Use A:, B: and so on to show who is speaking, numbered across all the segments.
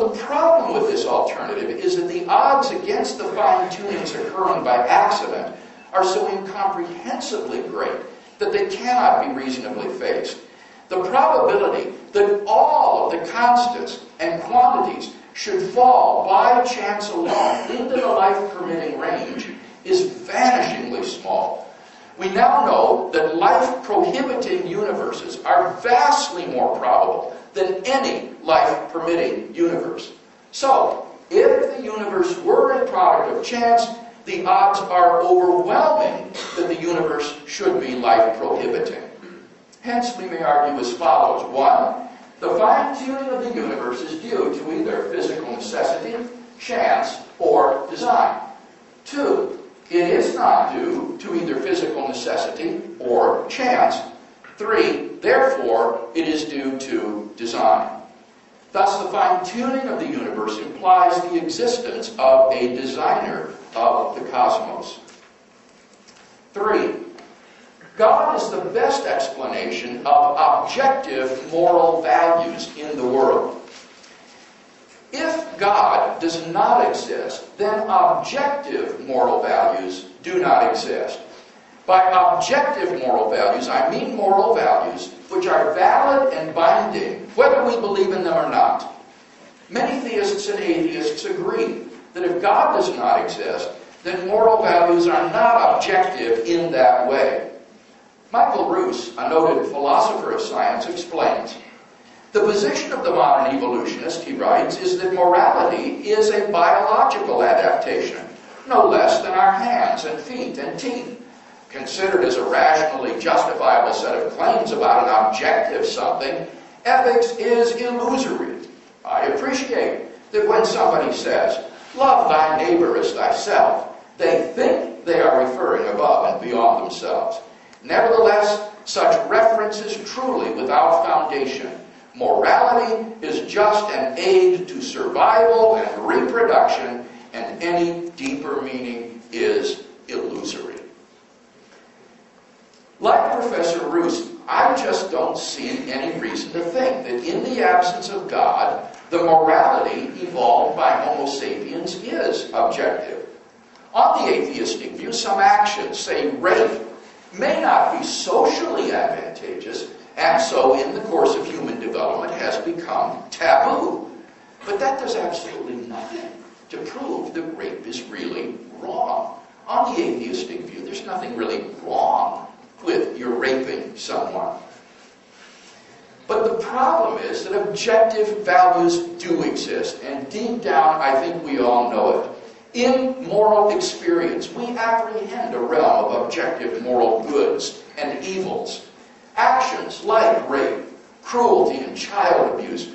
A: But the problem with this alternative is that the odds against the fine-tunings occurring by accident are so incomprehensibly great that they cannot be reasonably faced. The probability that all of the constants and quantities should fall by chance alone into the life-permitting range is vanishingly small. We now know that life-prohibiting universes are vastly more probable than any life-permitting universe. So, if the universe were a product of chance, the odds are overwhelming that the universe should be life-prohibiting. Hence, we may argue as follows. 1. The fine-tuning of the universe is due to either physical necessity, chance, or design. 2. It is not due to either physical necessity or chance. 3. Therefore, it is due to design. Thus, the fine-tuning of the universe implies the existence of a designer of the cosmos. 3. God is the best explanation of objective moral values in the world. If God does not exist, then objective moral values do not exist. By objective moral values, I mean moral values which are valid and binding, whether we believe in them or not. Many theists and atheists agree that if God does not exist, then moral values are not objective in that way. Michael Roos, a noted philosopher of science, explains, "The position of the modern evolutionist," he writes, "is that morality is a biological adaptation, no less than our hands and feet and teeth. Considered as a rationally justifiable set of claims about an objective something, ethics is illusory. I appreciate that when somebody says, 'Love thy neighbor as thyself,' they think they are referring above and beyond themselves. Nevertheless, such reference is truly without foundation. Morality is just an aid to survival and reproduction, and any deeper meaning is illusory." Like Professor Roos, I just don't see any reason to think that in the absence of God, the morality evolved by Homo sapiens is objective. On the atheistic view, some actions, say rape, may not be socially advantageous, and so in the course of human development has become taboo. But that does absolutely nothing to prove that rape is really wrong. On the atheistic view, there's nothing really wrong with your raping someone. But the problem is that objective values do exist, and deep down, I think we all know it. In moral experience, we apprehend a realm of objective moral goods and evils. Actions like rape, cruelty, and child abuse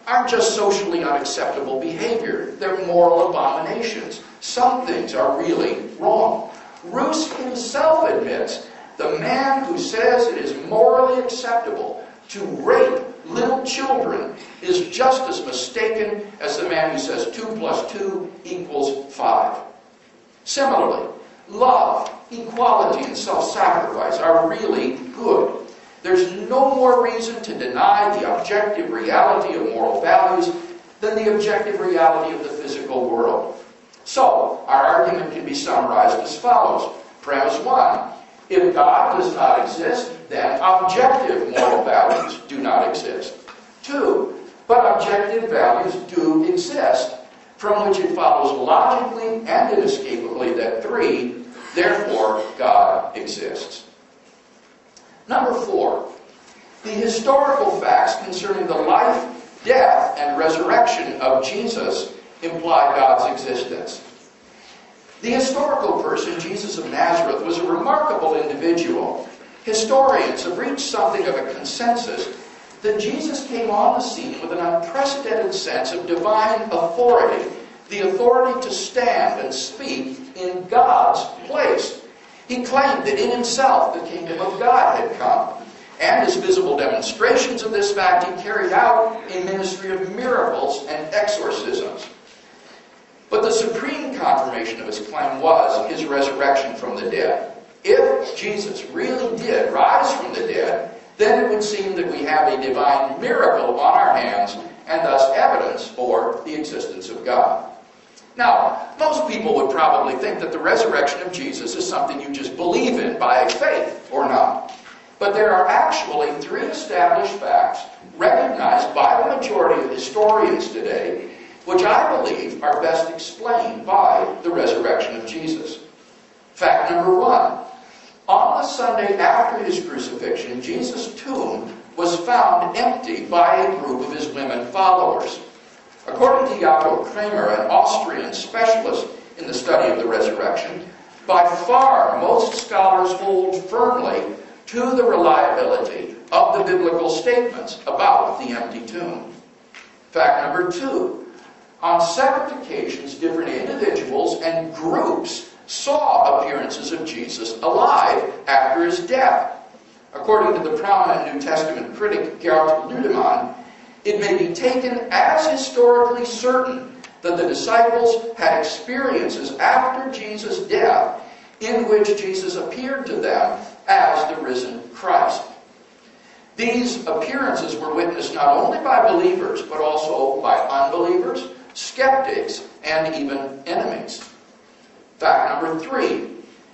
A: aren't just socially unacceptable behavior. They're moral abominations. Some things are really wrong. Roos himself admits the man who says it is morally acceptable to rape little children is just as mistaken as the man who says 2 + 2 = 5. Similarly, love, equality, and self-sacrifice are really good. There's no more reason to deny the objective reality of moral values than the objective reality of the physical world. So, our argument can be summarized as follows. Premise 1. If God does not exist, then objective moral values do not exist. 2. But objective values do exist, from which it follows logically and inescapably that 3. Therefore, God exists. Number 4. The historical facts concerning the life, death, and resurrection of Jesus imply God's existence. The historical person, Jesus of Nazareth, was a remarkable individual. Historians have reached something of a consensus that Jesus came on the scene with an unprecedented sense of divine authority, the authority to stand and speak in God's place. He claimed that in himself the kingdom of God had come, and as visible demonstrations of this fact, he carried out a ministry of miracles and exorcisms. But the supreme confirmation of his claim was his resurrection from the dead. If Jesus really did rise from the dead, then it would seem that we have a divine miracle on our hands and thus evidence for the existence of God. Now, most people would probably think that the resurrection of Jesus is something you just believe in by faith or not. But there are actually 3 established facts recognized by the majority of historians today, which I believe are best explained by the resurrection of Jesus. Fact number 1. On the Sunday after his crucifixion, Jesus' tomb was found empty by a group of his women followers. According to Jakob Kramer, an Austrian specialist in the study of the resurrection, by far most scholars hold firmly to the reliability of the biblical statements about the empty tomb. Fact number 2. On separate occasions, different individuals and groups saw appearances of Jesus alive after his death. According to the prominent New Testament critic Gert Ludemann, it may be taken as historically certain that the disciples had experiences after Jesus' death in which Jesus appeared to them as the risen Christ. These appearances were witnessed not only by believers, but also by unbelievers, skeptics, and even enemies. Fact number 3.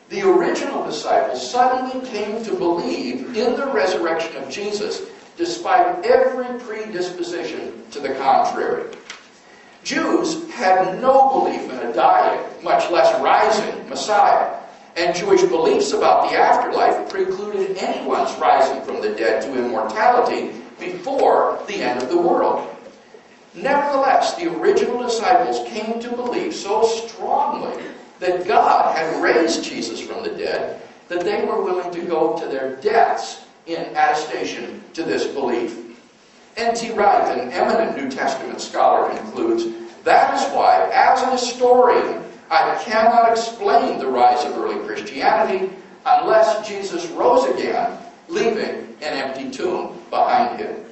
A: The original disciples suddenly came to believe in the resurrection of Jesus, despite every predisposition to the contrary. Jews had no belief in a dying, much less rising, Messiah, and Jewish beliefs about the afterlife precluded anyone's rising from the dead to immortality before the end of the world. Nevertheless, the original disciples came to believe so strongly that God had raised Jesus from the dead that they were willing to go to their deaths in attestation to this belief. N.T. Wright, an eminent New Testament scholar, concludes, "That is why, as an historian, I cannot explain the rise of early Christianity unless Jesus rose again, leaving an empty tomb behind him."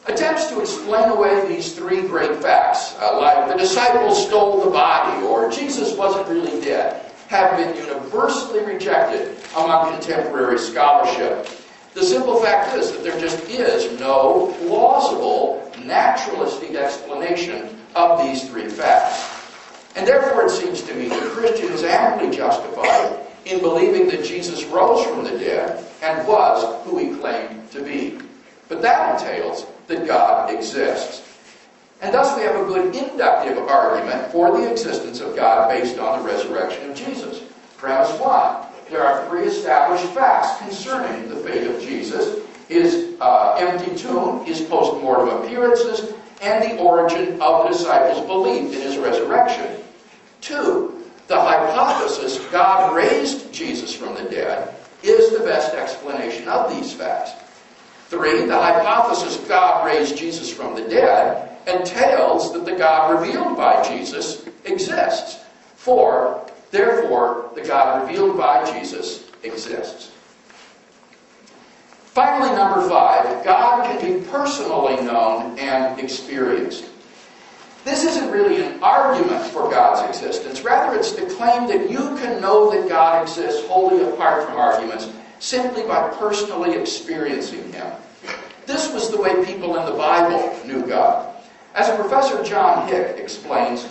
A: Attempts to explain away these 3 great facts, like the disciples stole the body or Jesus wasn't really dead, have been universally rejected among contemporary scholarship. The simple fact is that there just is no plausible, naturalistic explanation of these 3 facts. And therefore it seems to me that the Christian is amply justified in believing that Jesus rose from the dead and was who he claimed to be. But that entails that God exists. And thus we have a good inductive argument for the existence of God based on the resurrection of Jesus. Premise 1. There are 3 established facts concerning the fate of Jesus: his empty tomb, his post-mortem appearances, and the origin of the disciples' belief in his resurrection. 2. The hypothesis God raised Jesus from the dead is the best explanation of these facts. 3. The hypothesis God raised Jesus from the dead entails that the God revealed by Jesus exists. 4. Therefore, the God revealed by Jesus exists. Finally, number 5, God can be personally known and experienced. This isn't really an argument for God's existence. Rather, it's the claim that you can know that God exists wholly apart from arguments, simply by personally experiencing him. This was the way people in the Bible knew God. As Professor John Hick explains,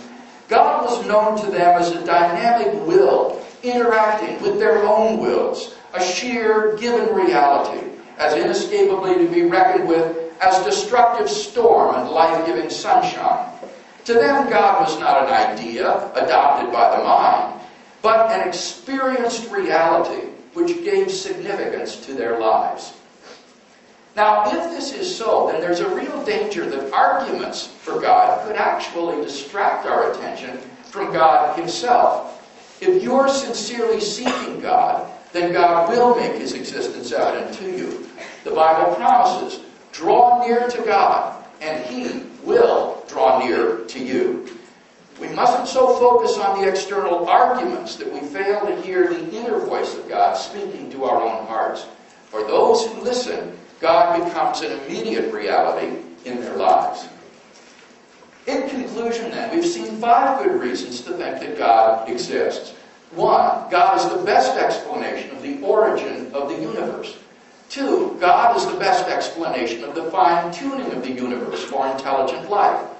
A: God was known to them as a dynamic will, interacting with their own wills, a sheer given reality, as inescapably to be reckoned with as destructive storm and life-giving sunshine. To them, God was not an idea adopted by the mind, but an experienced reality which gave significance to their lives. Now, if this is so, then there's a real danger that arguments for God could actually distract our attention from God himself. If you're sincerely seeking God, then God will make his existence evident to you. The Bible promises, draw near to God, and he will draw near to you. We mustn't so focus on the external arguments that we fail to hear the inner voice of God speaking to our own hearts. For those who listen, God becomes an immediate reality in their lives. In conclusion, then, we've seen 5 good reasons to think that God exists. 1, God is the best explanation of the origin of the universe. 2, God is the best explanation of the fine-tuning of the universe for intelligent life.